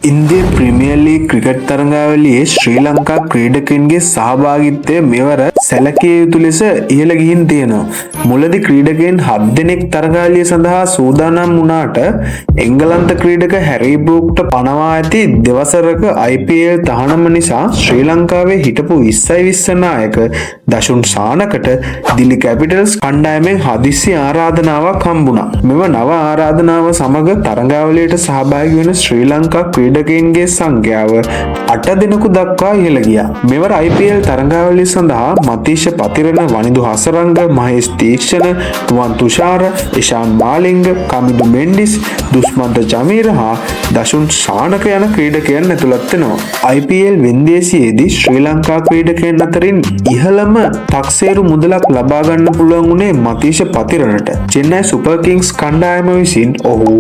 ඉන්දිය premier league cricket තරඟාවලියේ ශ්‍රී ලංකා ක්‍රීඩකයන්ගේ සහභාගීත්වය මෙවර සැලකිය යුතු ලෙස ඉහළ ගිහින් තියෙනවා. මුලදී ක්‍රීඩකයන් 7 දෙනෙක් තරඟාවලිය සඳහා සූදානම් වුණාට එංගලන්ත ක්‍රීඩක හැරි බ්‍රූක්ට පනවා ඇති දෙවසරක IPL තහනම නිසා ශ්‍රී ලංකාවේ හිටපු 20 නායක දෂුන් සානකට දිල්ලි කැපිටල්ස් කණ්ඩායමෙන් හදිසි ආරාධනාවක් හම්බුණා. මෙම නව ආරාධනාව සමග තරඟාවලියට සහභාගී වන ශ්‍රී ලංකා ක්‍රීඩකයන්ගේ සංඛ්‍යාව 8 දෙනෙකු දක්වා ඉහළ ගියා. මෙවර IPL තරඟාවලිය සඳහා මතීෂ පතිරණ, වනිදු හසරංග, මහේෂ් තීක්ෂණ, නුවන් තුෂාර, ඉෂාන් මාලිංග, කමිදු මෙන්ඩිස්, දුෂ්මන්ත ජමීර හා දෂුන් සානක යන ක්‍රීඩකයන් ඇතුළත් වෙනවා. IPL වෙන්දේසියේදී ශ්‍රී ලංකා ක්‍රීඩකයන් අතරින් ඉහළම තක්සේරු මුදලක් ලබා ගන්න පුළුවන් වුණේ මතීෂ පතිරණට. චෙන්නයි සුපර් කිංස් කණ්ඩායම විසින් ඔහු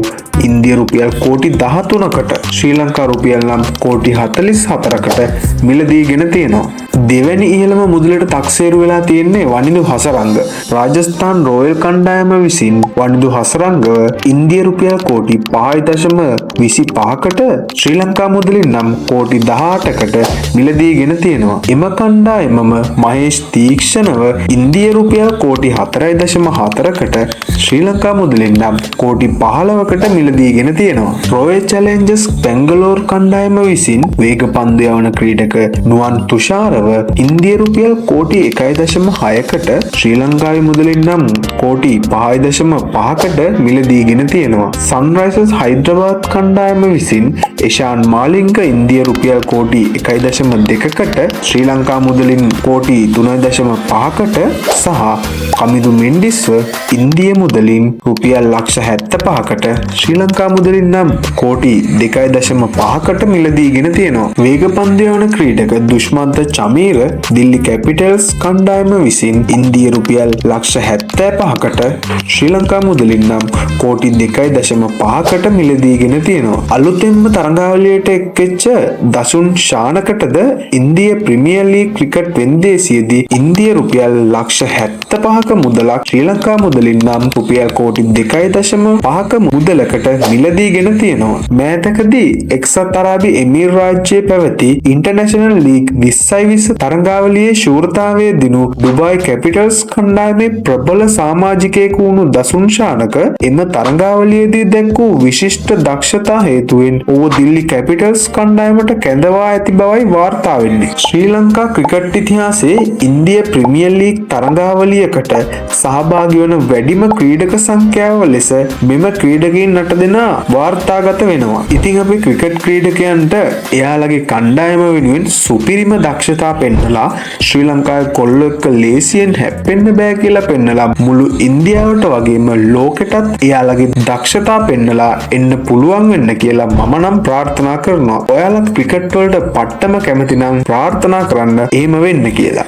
ඉන්දිය රුපියල් කෝටි 13කට ශ්‍රී ලංකා රුපියල් නම් කෝටි 44කට මිලදීගෙන තියෙනවා. දෙවැනි ඉහළම මුදලට තක්සේරු වෙලා තියෙන්නේ වනිදු හසරංග. රාජස්ථාන් රෝයල් කණ්ඩායම විසින් වනිදු හසරංගව ඉන්දිය රුපියල් කෝටි 5.25කට ශ්‍රී ලංකා මුදලින් නම් කෝටි 18කට මිලදීගෙන තියෙනවා. එම කණ්ඩායමම මහේෂ් තීක්ෂණව ඉන්දිය රුපියල් කෝටි 4.4කට ශ්‍රී ලංකා මුදලින් නම් කෝටි 15කට මිලදීගෙන තියෙනවා. රොයල් චැලෙන්ජර්ස් බැංගලෝර් කණ්ඩායම විසින් වේග පන්දු යවන ක්‍රීඩක නුවන් තුෂාරව ඉන්දිය රුපියල් කෝටි 1.6කට ශ්‍රී ලංකාවේ මුදලින් නම් කෝටි 5.5කට මිලදීගෙන තියෙනවා. සන්රයිසර්ස් හයිඩ්‍රබාද් කණ්ඩායම විසින් ඉෂාන් මාලිංග ඉන්දිය රුපියල් කෝටි 1.2කට ශ්‍රී ලංකා මුදලින් කෝටි 3.5කට සහ කමිදු මෙන්ඩිස්ව ඉන්දිය මුදලින් රුපියල් ලක්ෂ 75කට ශ්‍රී ලංකා මුදලින් නම් කෝටි 2.5කට මිලදීගෙන තියෙනවා. වේග පන්දු යවන ක්‍රීඩක දුෂ්මන්ත චමීර දිල්ලි කැපිටල්ස් කණ්ඩායම විසින් ඉන්දිය රුපියල් ලක්ෂ 75කට ශ්‍රී ලංකා මුදලින් නම් කෝටි 2.5කට මිලදීගෙන තියෙනවා. අලුතෙන්ම තරඟාවලියට එක්වෙච්ච දසුන් ශානකටද ඉන්දිය ප්‍රීමියර් ලීග් ක්‍රිකට් වෙන්දේසියේදී ඉන්දිය රුපියල් ලක්ෂ 75ක මුදලක් ශ්‍රී ලංකා මුදලින් නම් රුපියල් කෝටි 2.5ක මුදලකට මිලදීගෙන තියෙනවා. මෑතකදී එක්සත් අරාබි එමිර් රාජ්‍යයේ පැවති ඉන්ටර්නැෂනල් ලීග් 2020 තරඟාවලියේ ශූරතාවයේ දිනු ඩුබායි කැපිටල්ස් කණ්ඩායමේ ප්‍රබල සමාජිකයෙකු වුණු දසුන් ශානක එම තරඟාවලියේදී දැක්වූ විශිෂ්ට දක්ෂතා හේතුවෙන් ඔහු දිල්ලි කැපිටල්ස් කණ්ඩායමට කැඳවා ඇති බවයි වාර්තා වෙන්නේ. ශ්‍රී ලංකා ක්‍රිකට් ඉතිහාසයේ ඉන්දිය ප්‍රීමියර් ලීග් තරඟාවලියකට සහභාගී වන වැඩිම ක්‍රීඩක සංඛ්‍යාව ලෙස මෙම ක්‍රීඩකයන් 8 දෙනා වාර්තාගත වෙනවා. ඉතින් අපි ක්‍රිකට් ක්‍රීඩකයන්ට එයාලගේ කණ්ඩායම වෙනුවෙන් සුපිරිම දක්ෂතා පෙන්නලා ශ්‍රී ලංකාවේ කොල්ලෝ එක්ක ලේසියෙන් හැප්පෙන්න බෑ කියලා පෙන්නලා මුළු ඉන්දියාවට වගේම ලෝකෙටත් එයාලගේ දක්ෂතා පෙන්නලා එන්න පුළුවන් වෙන්න කියලා මම නම් ප්‍රාර්ථනා කරනවා. ඔයාලත් ක්‍රිකට් වලට පට්ටම කැමති නම් ප්‍රාර්ථනා කරන්න එහෙම වෙන්න කියලා.